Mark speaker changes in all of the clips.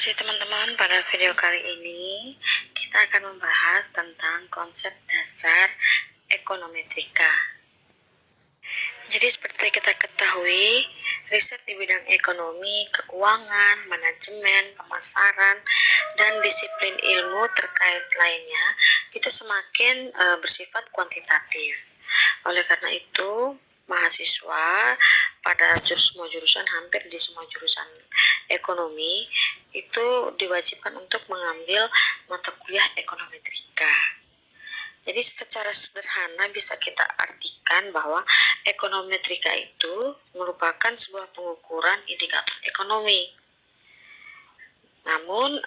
Speaker 1: Oke teman-teman, pada video kali ini kita akan membahas tentang konsep dasar ekonometrika. Jadi seperti kita ketahui, riset di bidang ekonomi, keuangan, manajemen, pemasaran, dan disiplin ilmu terkait lainnya itu semakin bersifat kuantitatif. Oleh karena itu, mahasiswa pada semua jurusan, hampir di semua jurusan ekonomi itu diwajibkan untuk mengambil mata kuliah ekonometrika. Jadi secara sederhana bisa kita artikan bahwa ekonometrika itu merupakan sebuah pengukuran indikator ekonomi. Namun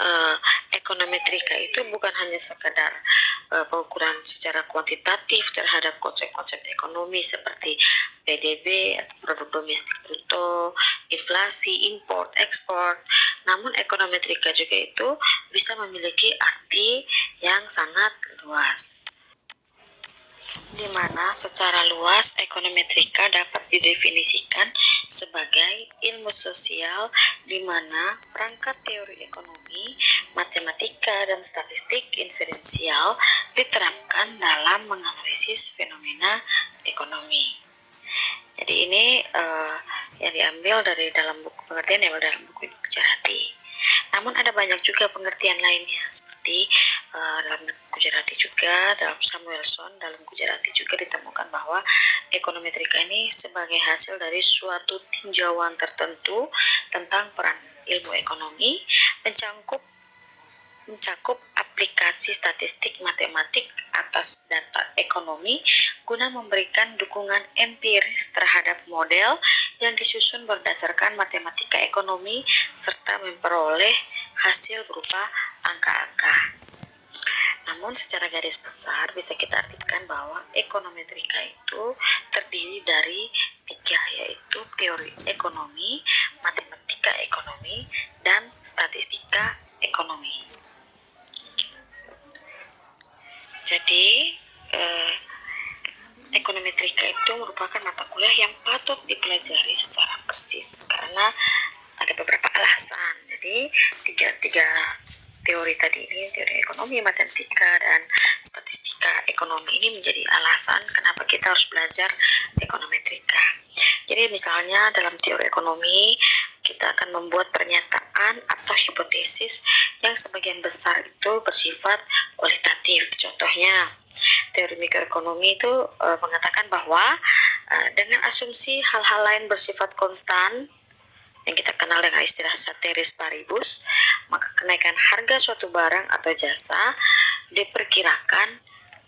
Speaker 1: ekonometrika itu bukan hanya sekadar pengukuran secara kuantitatif terhadap konsep-konsep ekonomi seperti PDB atau produk domestik bruto, inflasi, import, ekspor. Namun ekonometrika juga itu bisa memiliki arti yang sangat luas, di mana secara luas ekonometrika dapat didefinisikan sebagai ilmu sosial di mana perangkat teori ekonomi, matematika, dan statistik inferensial diterapkan dalam menganalisis fenomena ekonomi. Jadi ini yang diambil dari dalam buku pengertian yang dalam buku Gujarati. Namun ada banyak juga pengertian lainnya seperti dalam Gujarati juga, dalam Samuelson dalam Gujarati juga ditemukan bahwa ekonometrika ini sebagai hasil dari suatu tinjauan tertentu tentang peran ilmu ekonomi mencakup aplikasi statistik matematik atas data ekonomi guna memberikan dukungan empiris terhadap model yang disusun berdasarkan matematika ekonomi serta memperoleh hasil berupa angka-angka. Namun secara garis besar bisa kita artikan bahwa ekonometrika itu terdiri dari tiga, yaitu teori ekonomi, matematika ekonomi, dan statistika ekonomi. Jadi ekonometrika itu merupakan mata kuliah yang patut dipelajari secara persis karena ada beberapa alasan. Jadi tiga teori tadi ini, teori ekonomi, matematika, dan statistika ekonomi ini menjadi alasan kenapa kita harus belajar ekonometrika. Jadi misalnya dalam teori ekonomi kita akan membuat pernyataan atau hipotesis yang sebagian besar itu bersifat kualitatif. Contohnya, teori mikroekonomi itu mengatakan bahwa dengan asumsi hal-hal lain bersifat konstan yang kita kenal dengan istilah ceteris paribus, maka kenaikan harga suatu barang atau jasa diperkirakan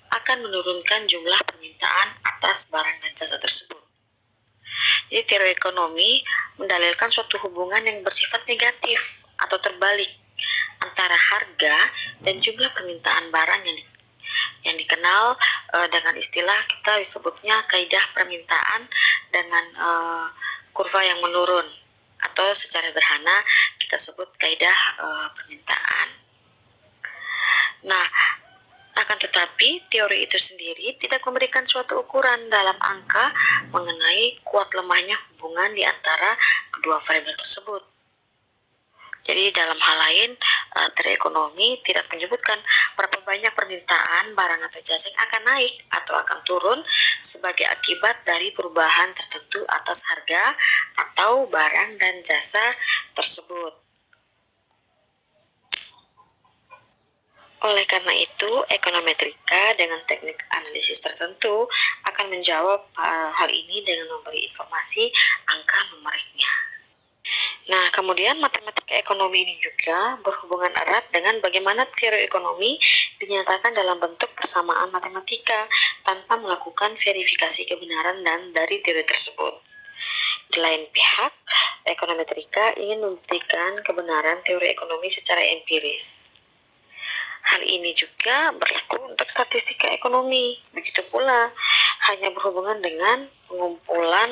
Speaker 1: akan menurunkan jumlah permintaan atas barang dan jasa tersebut. Jadi teori ekonomi mendalilkan suatu hubungan yang bersifat negatif atau terbalik antara harga dan jumlah permintaan barang yang dikenal dengan istilah kita disebutnya kaidah permintaan dengan kurva yang menurun, atau secara sederhana kita sebut kaidah permintaan. Nah, akan tetapi teori itu sendiri tidak memberikan suatu ukuran dalam angka mengenai kuat lemahnya hubungan di antara kedua variabel tersebut. Jadi dalam hal lain, teori ekonomi tidak menyebutkan berapa banyak permintaan barang atau jasa yang akan naik atau akan turun sebagai akibat dari perubahan tertentu atas harga atau barang dan jasa tersebut. Oleh karena itu, ekonometrika dengan teknik analisis tertentu akan menjawab hal ini dengan memberi informasi angka numeriknya. Nah, kemudian matematika ekonomi ini juga berhubungan erat dengan bagaimana teori ekonomi dinyatakan dalam bentuk persamaan matematika tanpa melakukan verifikasi kebenaran dan dari teori tersebut. Di lain pihak, ekonometrika ingin membuktikan kebenaran teori ekonomi secara empiris. Hal ini juga berlaku untuk statistika ekonomi. Begitu pula, hanya berhubungan dengan pengumpulan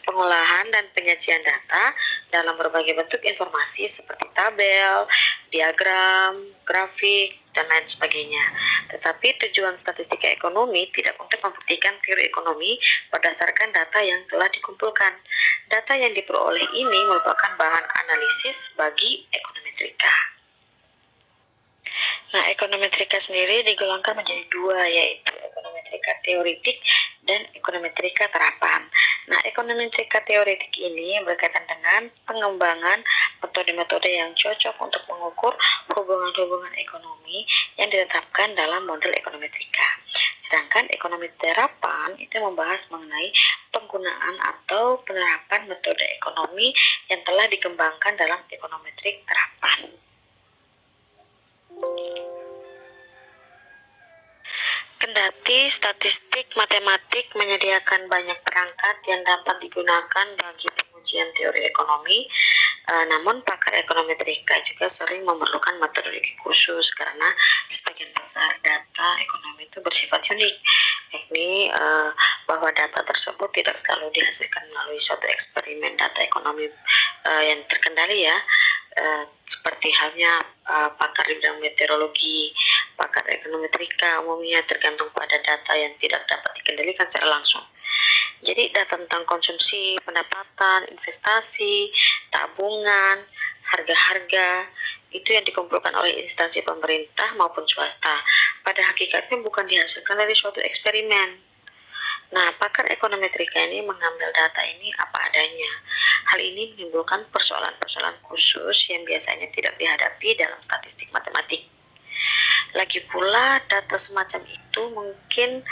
Speaker 1: pengolahan dan penyajian data dalam berbagai bentuk informasi seperti tabel, diagram, grafik, dan lain sebagainya. Tetapi tujuan statistika ekonomi tidak untuk membuktikan teori ekonomi berdasarkan data yang telah dikumpulkan. Data yang diperoleh ini merupakan bahan analisis bagi ekonometrika. Nah, ekonometrika sendiri digolongkan menjadi dua, yaitu ekonometrika teoritik dan ekonometrika terapan. Nah, ekonometrika teoritik ini berkaitan dengan pengembangan metode-metode yang cocok untuk mengukur hubungan-hubungan ekonomi yang ditetapkan dalam model ekonometrika. Sedangkan ekonomi terapan itu membahas mengenai penggunaan atau penerapan metode ekonomi yang telah dikembangkan dalam ekonometrik terapan. Kendati statistik matematik menyediakan banyak perangkat yang dapat digunakan bagi pengujian teori ekonomi, namun pakar ekonometrika juga sering memerlukan metodologi khusus karena sebagian besar data ekonomi itu bersifat unik, yakni bahwa data tersebut tidak selalu dihasilkan melalui suatu eksperimen data ekonomi yang terkendali ya. Seperti halnya pakar di bidang meteorologi, pakar ekonometrika umumnya tergantung pada data yang tidak dapat dikendalikan secara langsung. Jadi data tentang konsumsi, pendapatan, investasi, tabungan, harga-harga itu yang dikumpulkan oleh instansi pemerintah maupun swasta. Pada hakikatnya bukan dihasilkan dari suatu eksperimen. Nah, pakar ekonometrika ini mengambil data ini apa adanya. Hal ini menimbulkan persoalan-persoalan khusus yang biasanya tidak dihadapi dalam statistik matematik. Lagi pula, data semacam itu mungkin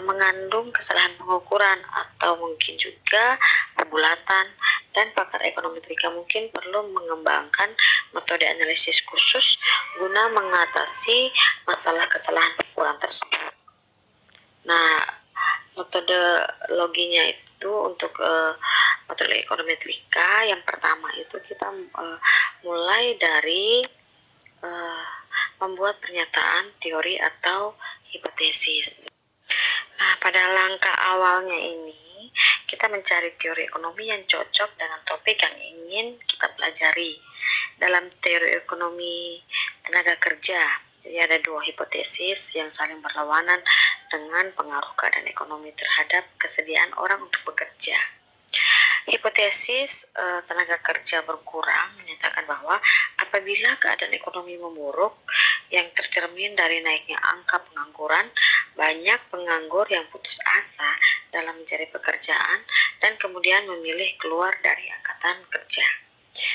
Speaker 1: mengandung kesalahan pengukuran atau mungkin juga pembulatan, dan pakar ekonometrika mungkin perlu mengembangkan metode analisis khusus guna mengatasi masalah kesalahan pengukuran tersebut. Nah, metodologinya itu untuk metode ekonometrika yang pertama itu kita mulai dari membuat pernyataan teori atau hipotesis. Nah, pada langkah awalnya ini kita mencari teori ekonomi yang cocok dengan topik yang ingin kita pelajari. Dalam teori ekonomi tenaga kerja, jadi ada dua hipotesis yang saling berlawanan dengan pengaruh keadaan ekonomi terhadap kesediaan orang untuk bekerja. Hipotesis tenaga kerja berkurang menyatakan bahwa apabila keadaan ekonomi memburuk yang tercermin dari naiknya angka pengangguran, banyak penganggur yang putus asa dalam mencari pekerjaan dan kemudian memilih keluar dari angkatan kerja.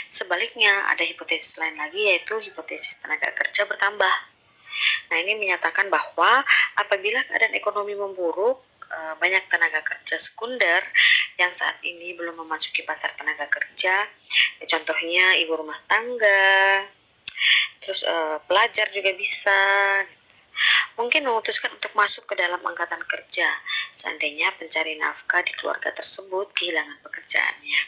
Speaker 1: Sebaliknya, ada hipotesis lain lagi, yaitu hipotesis tenaga kerja bertambah. Nah, ini menyatakan bahwa apabila keadaan ekonomi memburuk, banyak tenaga kerja sekunder yang saat ini belum memasuki pasar tenaga kerja, contohnya ibu rumah tangga, terus pelajar juga bisa, mungkin memutuskan untuk masuk ke dalam angkatan kerja seandainya pencari nafkah di keluarga tersebut kehilangan pekerjaannya.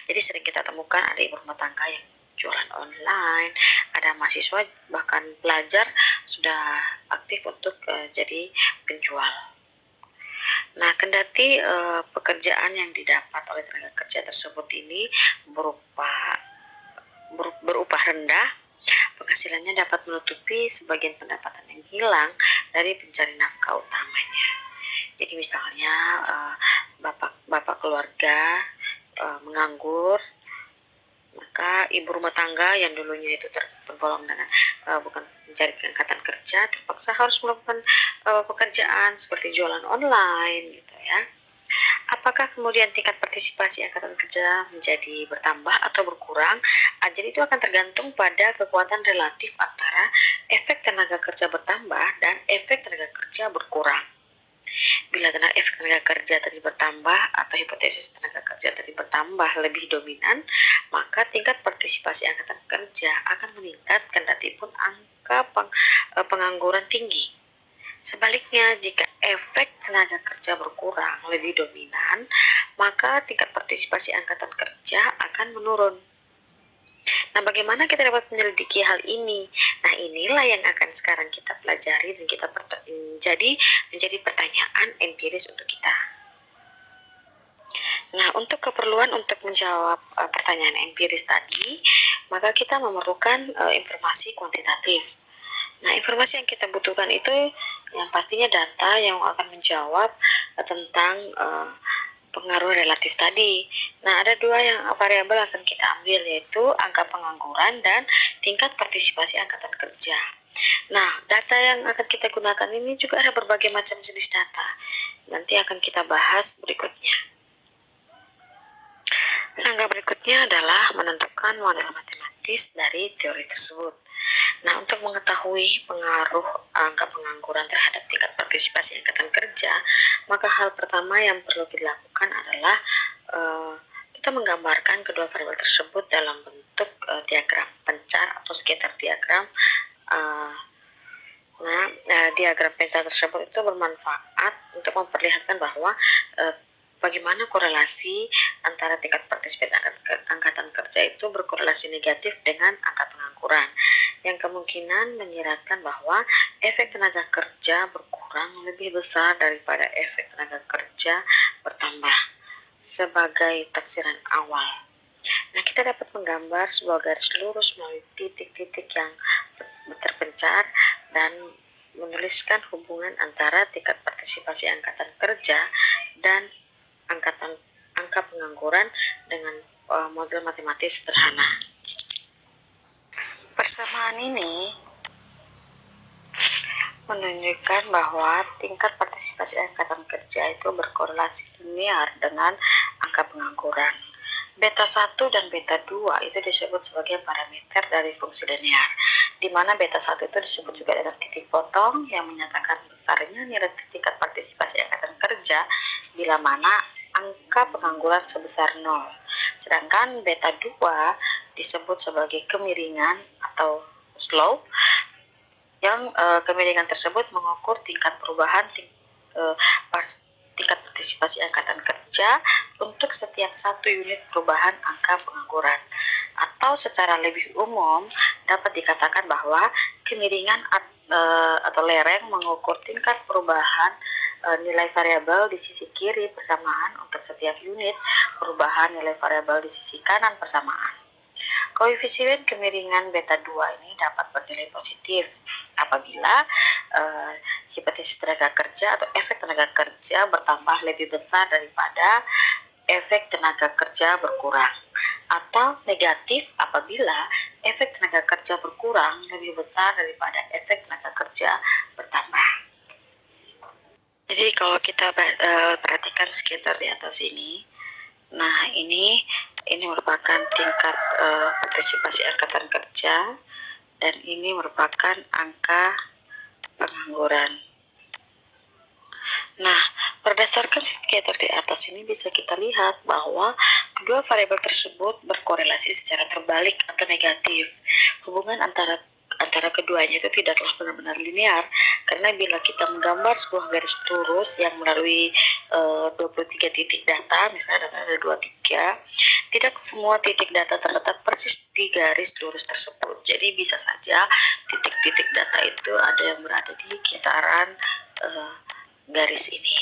Speaker 1: Jadi sering kita temukan ada ibu rumah tangga yang jualan online, ada mahasiswa bahkan pelajar sudah aktif untuk jadi penjual. Nah, kendati pekerjaan yang didapat oleh tenaga kerja tersebut ini berupah rendah, penghasilannya dapat menutupi sebagian pendapatan yang hilang dari pencari nafkah utamanya. Jadi misalnya bapak keluarga menganggur, maka ibu rumah tangga yang dulunya itu tergolong dengan bukan mencari angkatan kerja terpaksa harus melakukan pekerjaan seperti jualan online gitu ya. Apakah kemudian tingkat partisipasi angkatan kerja menjadi bertambah atau berkurang? Jadi itu akan tergantung pada kekuatan relatif antara efek tenaga kerja bertambah dan efek tenaga kerja berkurang. Bila efek tenaga kerja tadi bertambah atau hipotesis tenaga kerja tadi bertambah lebih dominan, maka tingkat partisipasi angkatan kerja akan meningkat kendati pun angka pengangguran tinggi. Sebaliknya, jika efek tenaga kerja berkurang lebih dominan, maka tingkat partisipasi angkatan kerja akan menurun. Nah, bagaimana kita dapat menyelidiki hal ini? Nah, inilah yang akan sekarang kita pelajari dan kita menjadi pertanyaan empiris untuk kita. Nah, untuk keperluan untuk menjawab pertanyaan empiris tadi, maka kita memerlukan informasi kuantitatif. Nah, informasi yang kita butuhkan itu yang pastinya data yang akan menjawab tentang pengaruh relatif tadi. Nah, ada dua yang variabel akan kita ambil, yaitu angka pengangguran dan tingkat partisipasi angkatan kerja. Nah, data yang akan kita gunakan ini juga ada berbagai macam jenis data. Nanti akan kita bahas berikutnya. Langkah berikutnya adalah menentukan model matematis dari teori tersebut. Nah, untuk mengetahui pengaruh angka pengangguran terhadap tingkat partisipasi angkatan kerja, maka hal pertama yang perlu dilakukan adalah kita menggambarkan kedua variabel tersebut dalam bentuk diagram pencar atau scatter diagram. Diagram pencar tersebut itu bermanfaat untuk memperlihatkan bahwa bagaimana korelasi antara tingkat partisipasi angkatan kerja itu berkorelasi negatif dengan angka pengangguran, yang kemungkinan menyiratkan bahwa efek tenaga kerja berkurang lebih besar daripada efek tenaga kerja bertambah sebagai tafsiran awal. Nah, kita dapat menggambar sebuah garis lurus melalui titik-titik yang terpencar dan menuliskan hubungan antara tingkat partisipasi angkatan kerja dan angka pengangguran dengan model matematis sederhana. Persamaan ini menunjukkan bahwa tingkat partisipasi angkatan kerja itu berkorelasi linear dengan angka pengangguran. Beta 1 dan beta 2 itu disebut sebagai parameter dari fungsi linear, di mana beta 1 itu disebut juga dengan titik potong yang menyatakan besarnya nilai tingkat partisipasi angkatan kerja bila mana angka pengangguran sebesar 0. Sedangkan beta 2 disebut sebagai kemiringan atau slope, yang kemiringan tersebut mengukur tingkat perubahan tingkat partisipasi angkatan kerja untuk setiap satu unit perubahan angka pengangguran. Atau secara lebih umum dapat dikatakan bahwa kemiringan atau lereng mengukur tingkat perubahan nilai variabel di sisi kiri persamaan untuk setiap unit perubahan nilai variabel di sisi kanan persamaan. Koefisien kemiringan beta 2 ini dapat bernilai positif apabila hipotesis tenaga kerja atau efek tenaga kerja bertambah lebih besar daripada efek tenaga kerja berkurang, atau negatif apabila efek tenaga kerja berkurang lebih besar daripada efek tenaga kerja bertambah. Jadi kalau kita perhatikan scatter di atas ini, nah ini merupakan tingkat partisipasi angkatan kerja, dan ini merupakan angka pengangguran. Nah, berdasarkan scatter di atas ini bisa kita lihat bahwa kedua variabel tersebut berkorelasi secara terbalik atau negatif. Hubungan antara keduanya itu tidaklah benar-benar linear, karena bila kita menggambar sebuah garis lurus yang melalui 23 titik data, misalnya data ada 23, tidak semua titik data terletak persis di garis lurus tersebut. Jadi bisa saja titik-titik data itu ada yang berada di kisaran garis ini.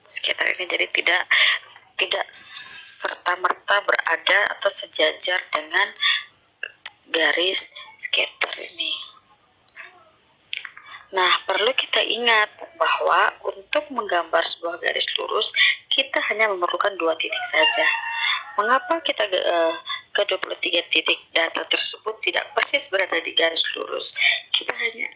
Speaker 1: Scatter ini jadi tidak serta-merta berada atau sejajar dengan garis scatter ini. Nah, perlu kita ingat bahwa untuk menggambar sebuah garis lurus, kita hanya memerlukan 2 titik saja. Mengapa kita ke-23 titik data tersebut tidak persis berada di garis lurus? Kita hanya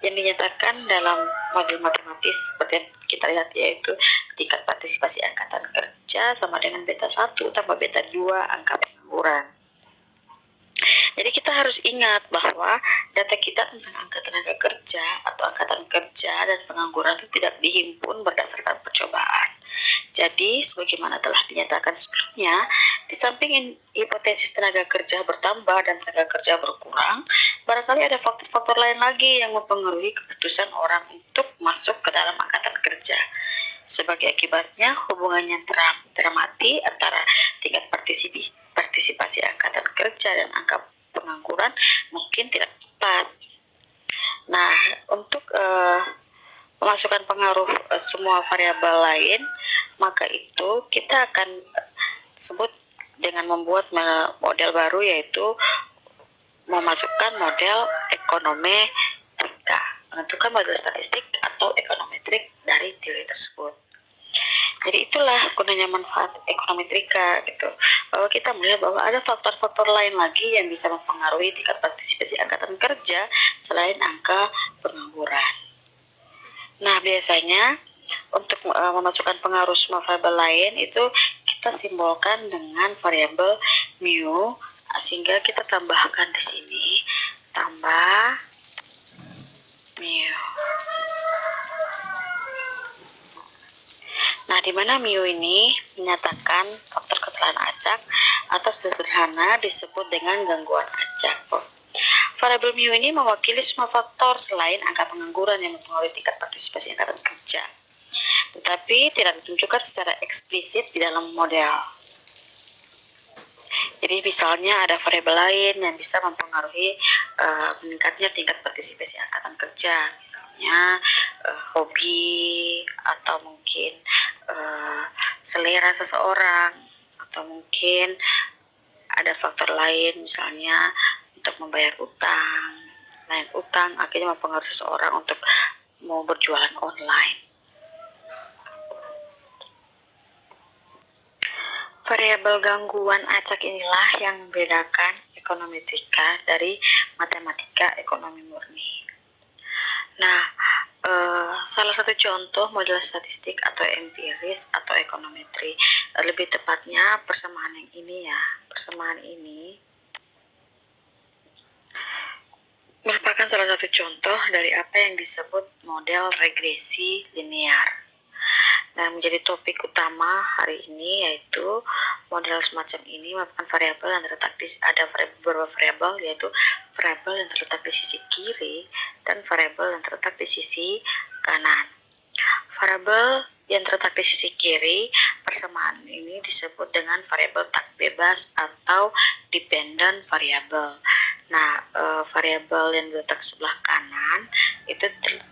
Speaker 1: yang dinyatakan dalam model matematis seperti yang kita lihat, yaitu tingkat partisipasi angkatan kerja sama dengan beta 1 tambah beta 2 angka pengangguran. Jadi kita harus ingat bahwa data kita tentang angka tenaga kerja atau angkatan kerja dan pengangguran itu tidak dihimpun berdasarkan percobaan. Jadi sebagaimana telah dinyatakan sebelumnya, di samping hipotesis tenaga kerja bertambah dan tenaga kerja berkurang, barangkali ada faktor-faktor lain lagi yang mempengaruhi keputusan orang untuk masuk ke dalam angkatan kerja. Sebagai akibatnya, hubungan yang teramati antara tingkat partisipasi angkatan kerja dan angka pengangguran mungkin tidak tepat. Nah, untuk memasukkan pengaruh semua variabel lain, maka itu kita akan sebut dengan membuat model baru, yaitu memasukkan model ekonometrika, menentukan model statistik atau ekonometrik dari teori tersebut. Jadi itulah gunanya manfaat ekonometrika gitu, bahwa kita melihat bahwa ada faktor-faktor lain lagi yang bisa mempengaruhi tingkat partisipasi angkatan kerja selain angka pengangguran. Nah, biasanya untuk memasukkan pengaruh semua variabel lain itu kita simbolkan dengan variabel mu, sehingga kita tambahkan di sini tambah mu. Nah, di mana mu ini menyatakan faktor kesalahan acak atau sederhana disebut dengan gangguan acak. Variabel mu ini mewakili semua faktor selain angka pengangguran yang mempengaruhi tingkat partisipasi angkatan kerja, tetapi tidak ditunjukkan secara eksplisit di dalam model. Jadi misalnya ada variabel lain yang bisa mempengaruhi meningkatnya tingkat partisipasi angkatan kerja, misalnya hobi, atau mungkin selera seseorang, atau mungkin ada faktor lain misalnya untuk membayar utang. Lain utang akhirnya mempengaruhi seseorang untuk mau berjualan online. Variabel gangguan acak inilah yang membedakan ekonometrika dari matematika ekonomi murni. Nah, salah satu contoh model statistik atau empiris atau ekonometri, lebih tepatnya persamaan yang ini ya. Persamaan ini merupakan salah satu contoh dari apa yang disebut model regresi linear. Nah, menjadi topik utama hari ini yaitu model semacam ini merupakan variabel yang terletak di beberapa variabel, yaitu variabel yang terletak di sisi kiri dan variabel yang terletak di sisi kanan. Variabel yang terletak di sisi kiri, persamaan ini disebut dengan variabel tak bebas atau dependent variable. Nah, variabel yang terletak sebelah kanan itu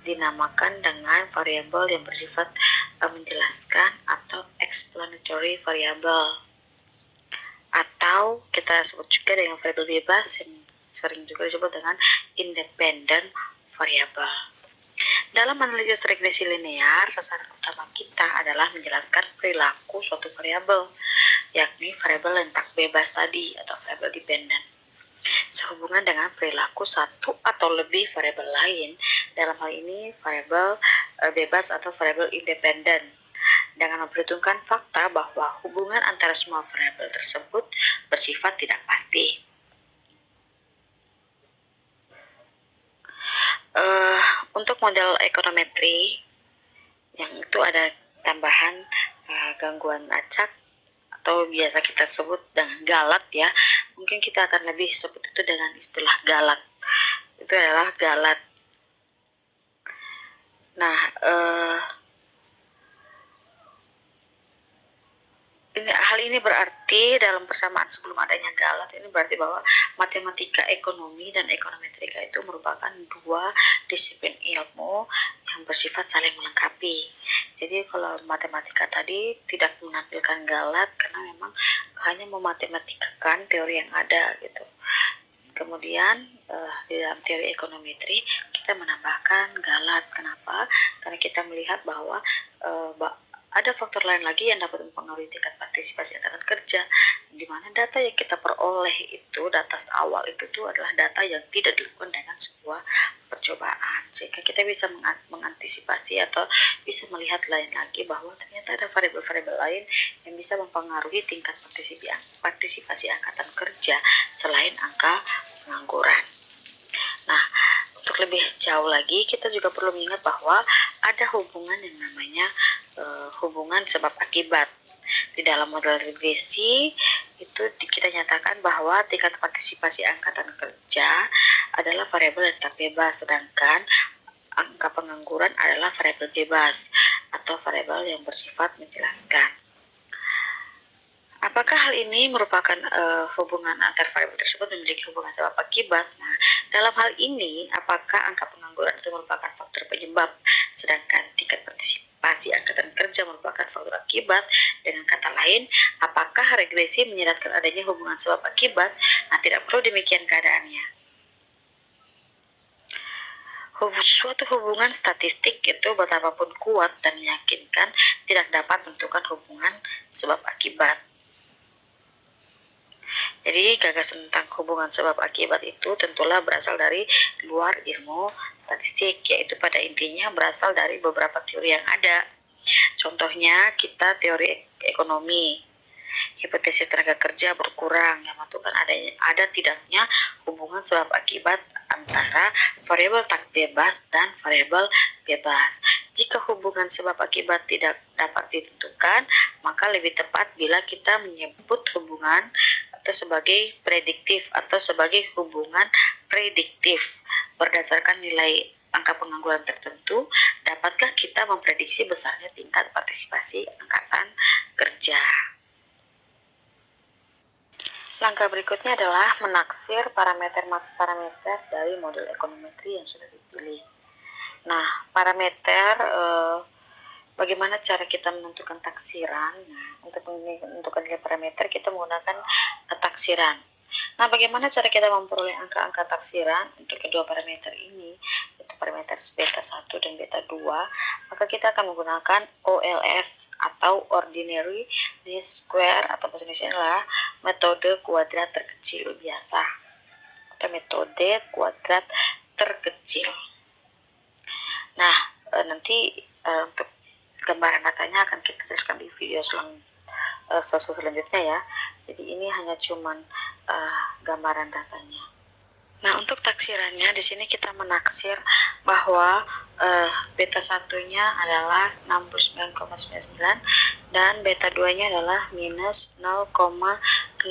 Speaker 1: dinamakan dengan variabel yang bersifat menjelaskan atau explanatory variable, atau kita sebut juga dengan variabel bebas yang sering juga disebut dengan independent variable. Dalam analisis regresi linear, sasaran utama kita adalah menjelaskan perilaku suatu variabel, yakni variabel yang tak bebas tadi atau variabel dependent, sehubungan dengan perilaku satu atau lebih variabel lain, dalam hal ini variabel bebas atau variabel independen, dengan memperhitungkan fakta bahwa hubungan antara semua variabel tersebut bersifat tidak pasti. Untuk model ekonometri yang itu ada tambahan gangguan acak atau biasa kita sebut dengan galat ya. Mungkin kita akan lebih sebut itu dengan istilah galat. Itu adalah galat. Nah, hal ini berarti dalam persamaan sebelum adanya galat ini berarti bahwa matematika ekonomi dan ekonometrika itu merupakan dua disiplin ilmu yang bersifat saling melengkapi. Jadi kalau matematika tadi tidak menampilkan galat karena memang hanya mematematikkan teori yang ada gitu. Kemudian di dalam teori ekonometri kita menambahkan galat. Kenapa? Karena kita melihat bahwa ada faktor lain lagi yang dapat mempengaruhi tingkat partisipasi angkatan kerja, di mana data yang kita peroleh itu, data awal itu tuh adalah data yang tidak dilakukan dengan sebuah percobaan, sehingga kita bisa mengantisipasi atau bisa melihat lain lagi bahwa ternyata ada variabel-variabel lain yang bisa mempengaruhi tingkat partisipasi angkatan kerja selain angka pengangguran. Nah, untuk lebih jauh lagi kita juga perlu mengingat bahwa ada hubungan yang namanya hubungan sebab akibat. Di dalam model regresi itu kita nyatakan bahwa tingkat partisipasi angkatan kerja adalah variabel yang tak bebas, sedangkan angka pengangguran adalah variabel bebas atau variabel yang bersifat menjelaskan. Apakah hal ini merupakan hubungan antar variabel tersebut memiliki hubungan sebab akibat? Nah, dalam hal ini, apakah angka pengangguran itu merupakan faktor penyebab, sedangkan tingkat partisipasi angkatan kerja merupakan faktor akibat? Dengan kata lain, apakah regresi menyiratkan adanya hubungan sebab akibat? Nah, tidak perlu demikian keadaannya. Suatu hubungan statistik itu betapapun kuat dan meyakinkan tidak dapat menentukan hubungan sebab akibat. Jadi gagasan tentang hubungan sebab akibat itu tentulah berasal dari luar ilmu statistik, yaitu pada intinya berasal dari beberapa teori yang ada. Contohnya kita teori ekonomi, hipotesis tenaga kerja berkurang yang menentukan ada tidaknya hubungan sebab akibat antara variabel tak bebas dan variabel bebas. Jika hubungan sebab akibat tidak dapat ditentukan, maka lebih tepat bila kita menyebut hubungan atau sebagai prediktif atau sebagai hubungan prediktif berdasarkan nilai angka pengangguran tertentu. Dapatkah kita memprediksi besarnya tingkat partisipasi angkatan kerja? Langkah berikutnya adalah menaksir parameter dari model ekonometri yang sudah dipilih. Nah, parameter bagaimana cara kita menentukan taksiran? Nah, untuk menentukan nilai parameter kita menggunakan taksiran. Nah, bagaimana cara kita memperoleh angka-angka taksiran untuk kedua parameter ini, yaitu parameter beta 1 dan beta 2? Maka kita akan menggunakan OLS atau Ordinary Least Square atau bahasa Indonesia adalah metode kuadrat terkecil biasa atau metode kuadrat terkecil. Nah, nanti untuk gambaran datanya akan kita tuliskan di video selanjutnya ya. Jadi ini hanya cuman gambaran datanya. Nah, untuk taksirannya di sini kita menaksir bahwa beta 1-nya adalah 69,99 dan beta 2-nya adalah minus 0,65.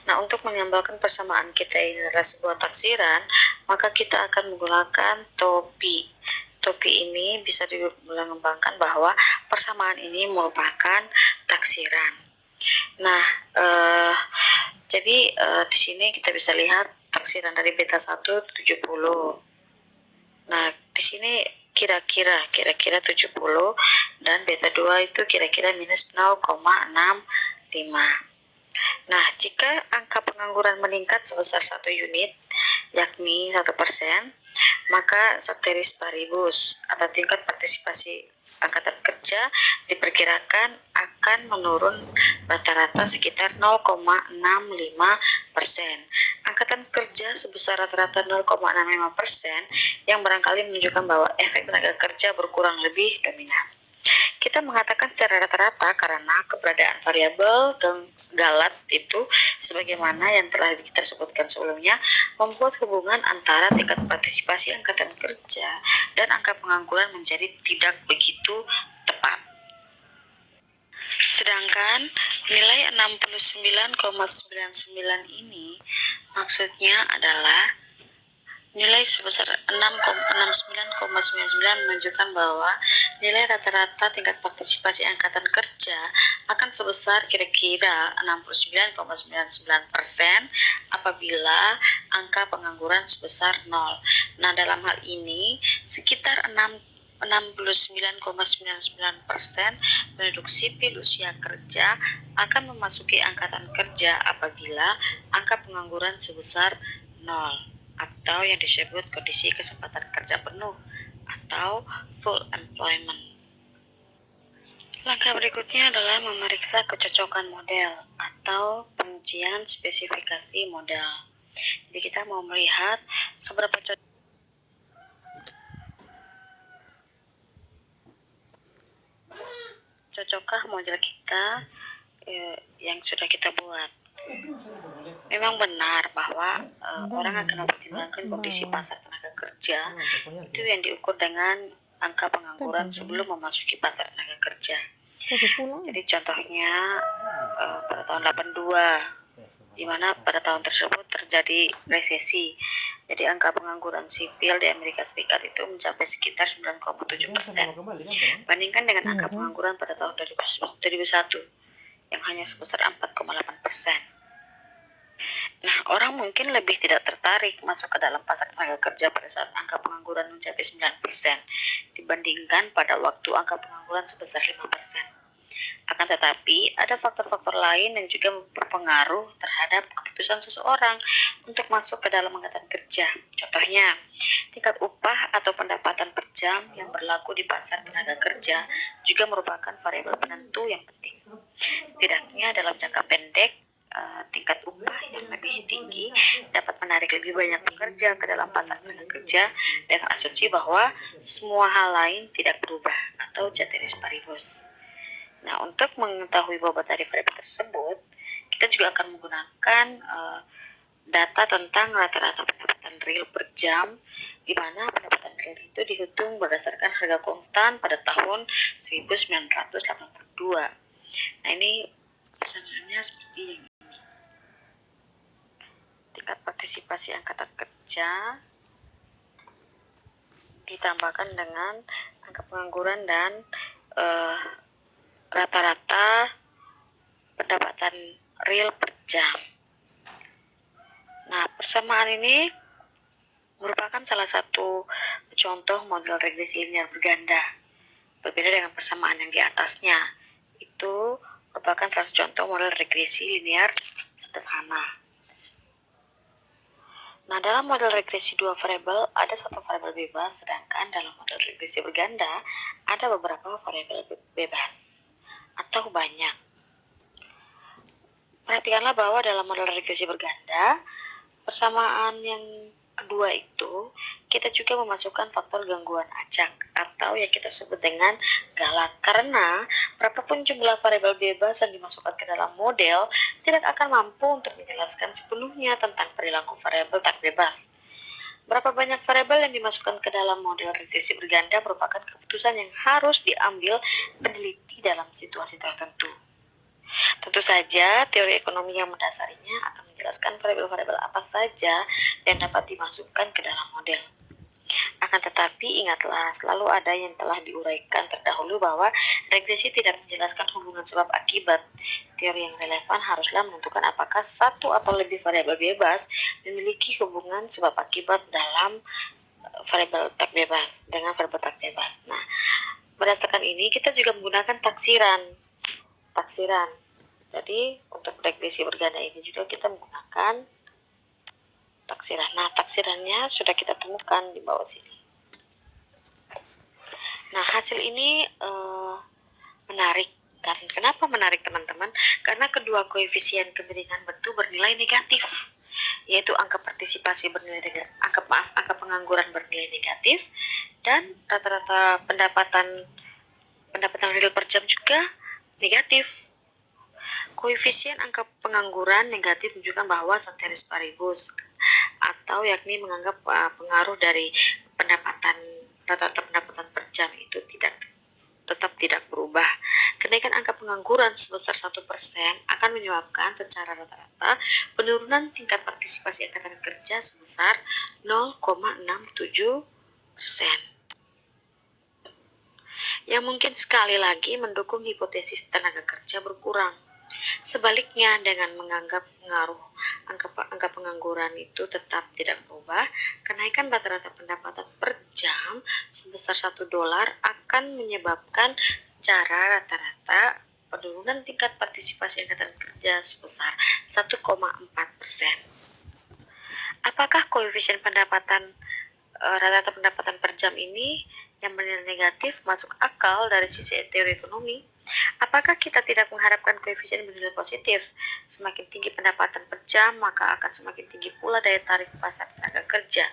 Speaker 1: Nah, untuk menyambalkan persamaan kita ini adalah sebuah taksiran, maka kita akan menggunakan topi. Topi ini bisa dilambangkan bahwa persamaan ini merupakan taksiran. Nah, jadi di sini kita bisa lihat taksiran dari beta 1 70. Nah, di sini kira-kira 70 dan beta 2 itu kira-kira minus 0,65. Nah, jika angka pengangguran meningkat sebesar 1 unit, yakni 1%, maka ceteris paribus atau tingkat partisipasi angkatan kerja diperkirakan akan menurun rata-rata sekitar 0,65%. Angkatan kerja sebesar rata-rata 0,65% yang barangkali menunjukkan bahwa efek tenaga kerja berkurang lebih dominan. Kita mengatakan secara rata-rata karena keberadaan variabel galat itu sebagaimana yang telah kita sebutkan sebelumnya membuat hubungan antara tingkat partisipasi angkatan kerja dan angka pengangguran menjadi tidak begitu tepat. Sedangkan nilai 69,99 ini maksudnya adalah nilai sebesar 69,99 menunjukkan bahwa nilai rata-rata tingkat partisipasi angkatan kerja akan sebesar kira-kira 69,99% apabila angka pengangguran sebesar 0. Nah, dalam hal ini sekitar 69,99% penduduk sipil usia kerja akan memasuki angkatan kerja apabila angka pengangguran sebesar 0 atau yang disebut kondisi kesempatan kerja penuh atau full employment. Langkah berikutnya adalah memeriksa kecocokan model atau pengujian spesifikasi model. Jadi kita mau melihat seberapa cocokkah model kita yang sudah kita buat. Memang benar bahwa orang akan mempertimbangkan kondisi pasar tenaga kerja itu yang diukur dengan angka pengangguran sebelum memasuki pasar tenaga kerja. Jadi contohnya pada tahun 82, di mana pada tahun tersebut terjadi resesi. Jadi angka pengangguran sipil di Amerika Serikat itu mencapai sekitar 9,7%. Bandingkan dengan angka pengangguran pada tahun 2001, yang hanya sebesar 4,8%. Nah, orang mungkin lebih tidak tertarik masuk ke dalam pasar tenaga kerja pada saat angka pengangguran mencapai 9% dibandingkan pada waktu angka pengangguran sebesar 5%. Akan tetapi, ada faktor-faktor lain yang juga berpengaruh terhadap keputusan seseorang untuk masuk ke dalam angkatan kerja. Contohnya, tingkat upah atau pendapatan per jam yang berlaku di pasar tenaga kerja juga merupakan variabel penentu yang penting. Setidaknya dalam jangka pendek, tingkat upah yang lebih tinggi dapat menarik lebih banyak pekerja ke dalam pasar tenaga kerja dengan asumsi bahwa semua hal lain tidak berubah atau ceteris paribus. Nah, untuk mengetahui bobot dari variabel tersebut, kita juga akan menggunakan data tentang rata-rata pendapatan real per jam, di mana pendapatan real itu dihitung berdasarkan harga konstan pada tahun 1982. Nah, ini persamaannya seperti ini. Tingkat partisipasi angkatan kerja ditambahkan dengan angka pengangguran dan rata-rata pendapatan real per jam. Nah, persamaan ini merupakan salah satu contoh model regresi linear berganda. Berbeda dengan persamaan yang di atasnya, itu merupakan salah satu contoh model regresi linear sederhana. Nah, dalam model regresi dua variabel ada satu variabel bebas, sedangkan dalam model regresi berganda ada beberapa variabel bebas atau banyak. Perhatikanlah bahwa dalam model regresi berganda, persamaan yang kedua itu, kita juga memasukkan faktor gangguan acak atau yang kita sebut dengan galak. Karena berapapun jumlah variabel bebas yang dimasukkan ke dalam model, tidak akan mampu untuk menjelaskan sepenuhnya tentang perilaku variabel tak bebas. Berapa banyak variabel yang dimasukkan ke dalam model regresi berganda merupakan keputusan yang harus diambil peneliti dalam situasi tertentu. Tentu saja, teori ekonomi yang mendasarinya akan menjelaskan variabel-variabel apa saja yang dapat dimasukkan ke dalam model. Akan tetapi, ingatlah, selalu ada yang telah diuraikan terdahulu bahwa regresi tidak menjelaskan hubungan sebab akibat. Teori yang relevan haruslah menentukan apakah satu atau lebih variabel bebas memiliki hubungan sebab akibat dalam variabel tak bebas dengan variabel tak bebas. Nah, berdasarkan ini kita juga menggunakan taksiran. Jadi untuk regresi berganda ini juga kita menggunakan taksiran. Nah, taksirannya sudah kita temukan di bawah sini. Nah, hasil ini menarik. Kenapa menarik, teman-teman? Karena kedua koefisien kemiringan bentuk bernilai negatif, yaitu angka partisipasi angka pengangguran bernilai negatif, dan rata-rata pendapatan real per jam juga negatif. Koefisien angka pengangguran negatif menunjukkan bahwa ceteris paribus, atau yakni menganggap pengaruh dari rata-rata pendapatan per jam itu tetap tidak berubah. Kenaikan angka pengangguran sebesar 1% akan menyebabkan secara rata-rata penurunan tingkat partisipasi angkatan kerja sebesar 0,67%. Yang mungkin sekali lagi mendukung hipotesis tenaga kerja berkurang. Sebaliknya, dengan menganggap pengaruh angka pengangguran itu tetap tidak berubah, kenaikan rata-rata pendapatan per jam sebesar $1 akan menyebabkan secara rata-rata penurunan tingkat partisipasi angkatan kerja sebesar 1,4%. Apakah koefisien rata-rata pendapatan per jam ini yang bernilai negatif masuk akal dari sisi teori ekonomi? Apakah kita tidak mengharapkan koefisien bernilai positif? Semakin tinggi pendapatan per jam, maka akan semakin tinggi pula daya tarik pasar tenaga kerja.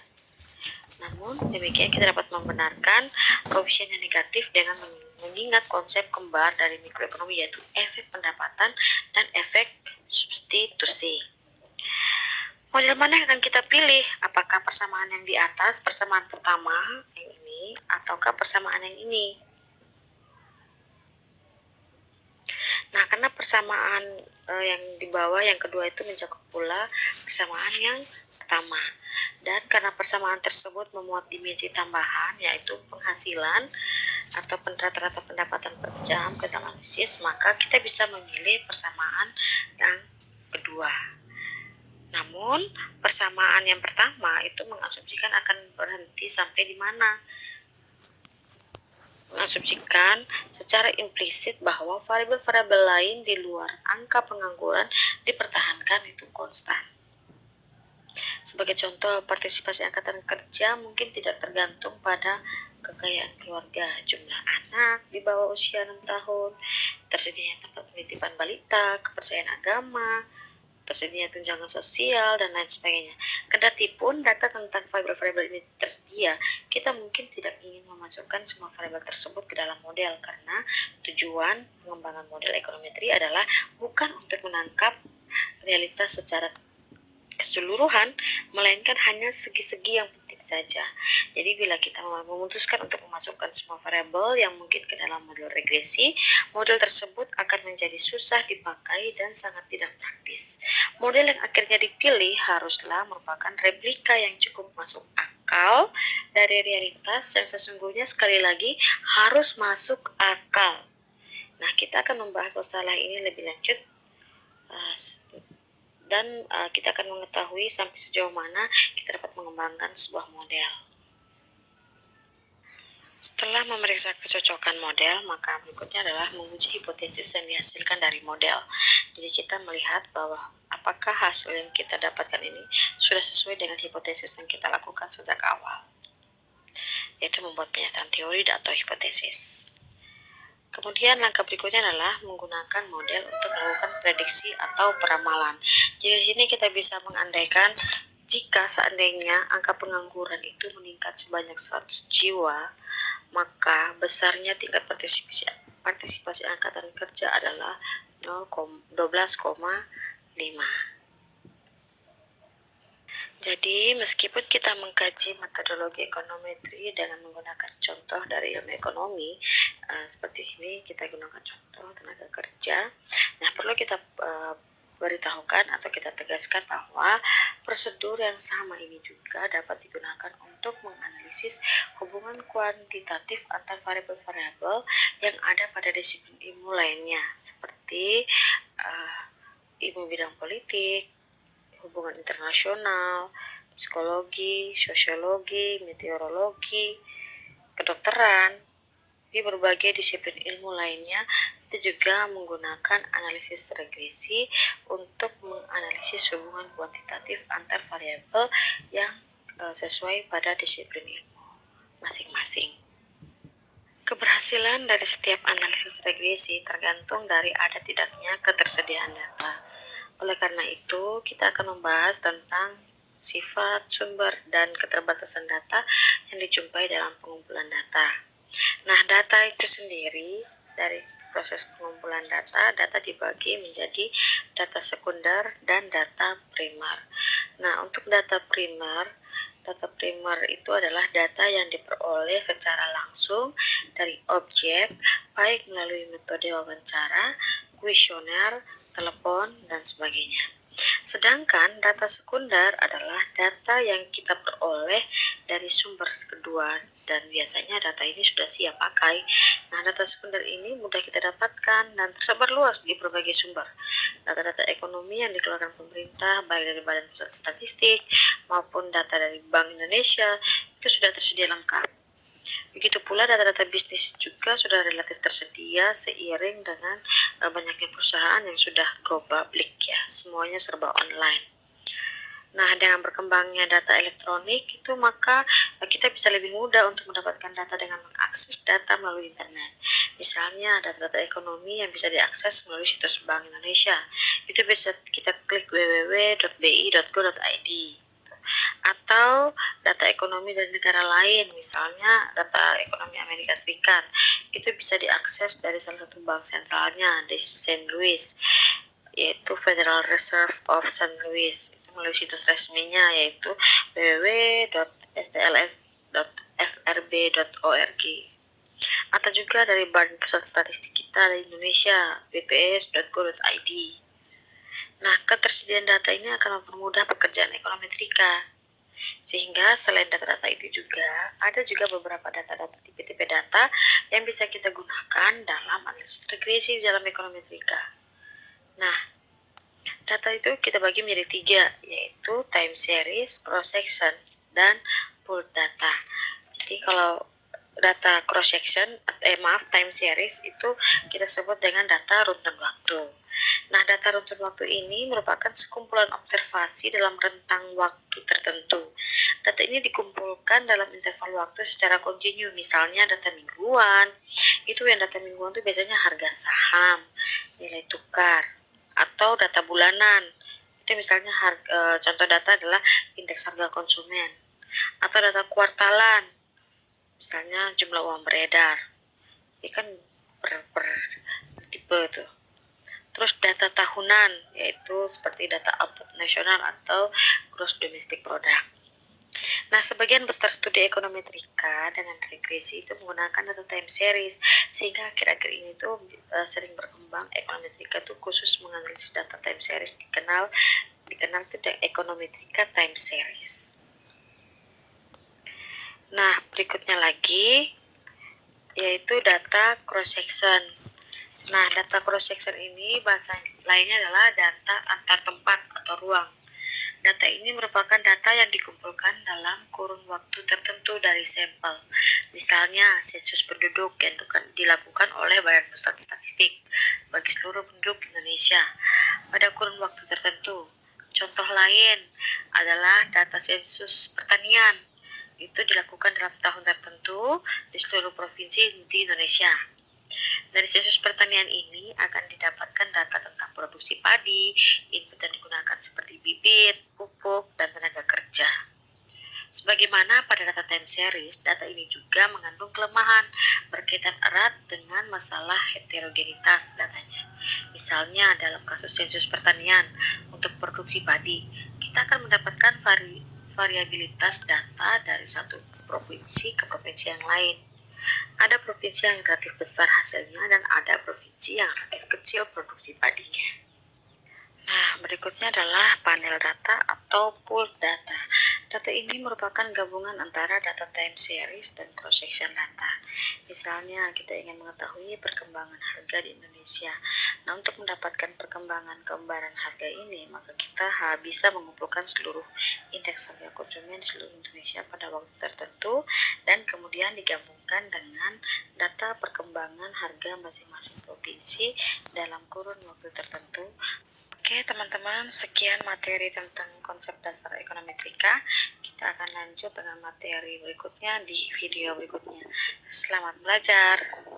Speaker 1: Namun, demikian kita dapat membenarkan koefisien yang negatif dengan mengingat konsep kembar dari mikroekonomi, yaitu efek pendapatan dan efek substitusi. Model mana yang akan kita pilih? Apakah persamaan yang di atas, persamaan pertama yang ini, ataukah persamaan yang ini? Nah, karena persamaan yang di bawah, yang kedua itu mencakup pula persamaan yang pertama. Dan karena persamaan tersebut memuat dimensi tambahan, yaitu penghasilan, atau rata-rata pendapatan per jam ke dalam analisis, maka kita bisa memilih persamaan yang kedua. Namun, persamaan yang pertama itu mengasumsikan akan berhenti sampai di mana? Mengasumsikan secara implisit bahwa variabel-variabel lain di luar angka pengangguran dipertahankan itu konstan. Sebagai contoh, partisipasi angkatan kerja mungkin tidak tergantung pada kekayaan keluarga, jumlah anak di bawah usia 6 tahun, tersedianya tempat penitipan balita, kepercayaan agama, tersedianya tunjangan sosial, dan lain sebagainya. Kendati pun data tentang variabel-variabel ini tersedia, kita mungkin tidak ingin memasukkan semua variabel tersebut ke dalam model karena tujuan pengembangan model ekonometri adalah bukan untuk menangkap realitas secara keseluruhan, melainkan hanya segi-segi yang penting saja. Jadi bila kita memutuskan untuk memasukkan semua variabel yang mungkin ke dalam model regresi, model tersebut akan menjadi susah dipakai dan sangat tidak praktis. Model yang akhirnya dipilih haruslah merupakan replika yang cukup masuk akal dari realitas yang sesungguhnya sekali lagi harus masuk akal. Nah, kita akan membahas masalah ini lebih lanjut dan kita akan mengetahui sampai sejauh mana kita dapat mengembangkan sebuah model. Setelah memeriksa kecocokan model, maka berikutnya adalah menguji hipotesis yang dihasilkan dari model. Jadi kita melihat bahwa apakah hasil yang kita dapatkan ini sudah sesuai dengan hipotesis yang kita lakukan sejak awal, yaitu membuat pernyataan teori atau hipotesis. Kemudian langkah berikutnya adalah menggunakan model untuk melakukan prediksi atau peramalan. Jadi di sini kita bisa mengandaikan jika seandainya angka pengangguran itu meningkat sebanyak 100 jiwa, maka besarnya tingkat partisipasi angkatan kerja adalah 12,5. Jadi, meskipun kita mengkaji metodologi ekonometri dengan menggunakan contoh dari ilmu ekonomi, seperti ini kita gunakan contoh tenaga kerja. Nah, perlu kita beritahukan atau kita tegaskan bahwa prosedur yang sama ini juga dapat digunakan untuk menganalisis hubungan kuantitatif antar variabel-variabel yang ada pada disiplin ilmu lainnya, seperti ilmu bidang politik, hubungan internasional, psikologi, sosiologi, meteorologi, kedokteran. Di berbagai disiplin ilmu lainnya, kita juga menggunakan analisis regresi untuk menganalisis hubungan kuantitatif antar variabel yang sesuai pada disiplin ilmu masing-masing. Keberhasilan dari setiap analisis regresi tergantung dari ada tidaknya ketersediaan data. Oleh karena itu, kita akan membahas tentang sifat, sumber, dan keterbatasan data yang dijumpai dalam pengumpulan data. Nah, data itu sendiri, dari proses pengumpulan data dibagi menjadi data sekunder dan data primer. Nah, untuk data primer itu adalah data yang diperoleh secara langsung dari objek, baik melalui metode wawancara, kuesioner, telepon, dan sebagainya. Sedangkan data sekunder adalah data yang kita peroleh dari sumber kedua dan biasanya data ini sudah siap pakai. Nah, data sekunder ini mudah kita dapatkan dan tersebar luas di berbagai sumber. Data-data ekonomi yang dikeluarkan pemerintah, baik dari Badan Pusat Statistik maupun data dari Bank Indonesia, itu sudah tersedia lengkap. Begitu pula data-data bisnis juga sudah relatif tersedia seiring dengan banyaknya perusahaan yang sudah go public ya, semuanya serba online. Nah, dengan berkembangnya data elektronik itu maka kita bisa lebih mudah untuk mendapatkan data dengan mengakses data melalui internet. Misalnya data-data ekonomi yang bisa diakses melalui situs Bank Indonesia. Itu bisa kita klik www.bi.go.id. Atau data ekonomi dari negara lain, misalnya data ekonomi Amerika Serikat, itu bisa diakses dari salah satu bank sentralnya di St. Louis, yaitu Federal Reserve of St. Louis, melalui situs resminya yaitu www.stls.frb.org, atau juga dari Badan Pusat Statistik kita di Indonesia, bps.go.id. Nah, ketersediaan data ini akan mempermudah pekerjaan ekonometrika. Sehingga selain data-data itu juga, ada juga beberapa data-data tipe-tipe data yang bisa kita gunakan dalam analisis regresi dalam ekonometrika. Nah, data itu kita bagi menjadi 3, yaitu time series, cross section, dan pooled data. Jadi kalau data cross section, time series itu kita sebut dengan data runtun waktu. Nah, data runtun waktu ini merupakan sekumpulan observasi dalam rentang waktu tertentu. Data ini dikumpulkan dalam interval waktu secara kontinu, misalnya data mingguan. Itu yang data mingguan itu biasanya harga saham, nilai tukar, atau data bulanan. Itu misalnya contoh data adalah indeks harga konsumen, atau data kuartalan, misalnya jumlah uang beredar. Ini kan per tipe tuh. Terus data tahunan, yaitu seperti data output nasional atau gross domestic product. Nah, sebagian besar studi ekonometrika dengan regresi itu menggunakan data time series, sehingga akhir-akhir ini tuh sering berkembang ekonometrika tuh khusus menganalisis data time series, dikenal itu ekonometrika time series. Nah, berikutnya lagi yaitu data cross section. Nah, data cross section ini bahasa lainnya adalah data antar tempat atau ruang. Data ini merupakan data yang dikumpulkan dalam kurun waktu tertentu dari sampel. Misalnya, sensus penduduk yang dilakukan oleh Badan Pusat Statistik bagi seluruh penduduk Indonesia pada kurun waktu tertentu. Contoh lain adalah data sensus pertanian. Itu dilakukan dalam tahun tertentu di seluruh provinsi di Indonesia. Dari sensus pertanian ini akan didapatkan data tentang produksi padi, input yang digunakan seperti bibit, pupuk, dan tenaga kerja. Sebagaimana pada data time series, data ini juga mengandung kelemahan berkaitan erat dengan masalah heterogenitas datanya. Misalnya dalam kasus sensus pertanian untuk produksi padi, kita akan mendapatkan variabilitas data dari satu provinsi ke provinsi yang lain. Ada provinsi yang relatif besar hasilnya dan ada provinsi yang relatif kecil produksi padinya. Nah, berikutnya adalah panel data atau pooled data. Data ini merupakan gabungan antara data time series dan cross section data. Misalnya, kita ingin mengetahui perkembangan harga di Indonesia. Nah, untuk mendapatkan perkembangan gambaran harga ini, maka kita bisa mengumpulkan seluruh indeks harga konsumen di seluruh Indonesia pada waktu tertentu dan kemudian digabungkan dengan data perkembangan harga masing-masing provinsi dalam kurun waktu tertentu. Oke teman-teman, sekian materi tentang konsep dasar ekonometrika. Kita akan lanjut dengan materi berikutnya di video berikutnya. Selamat belajar.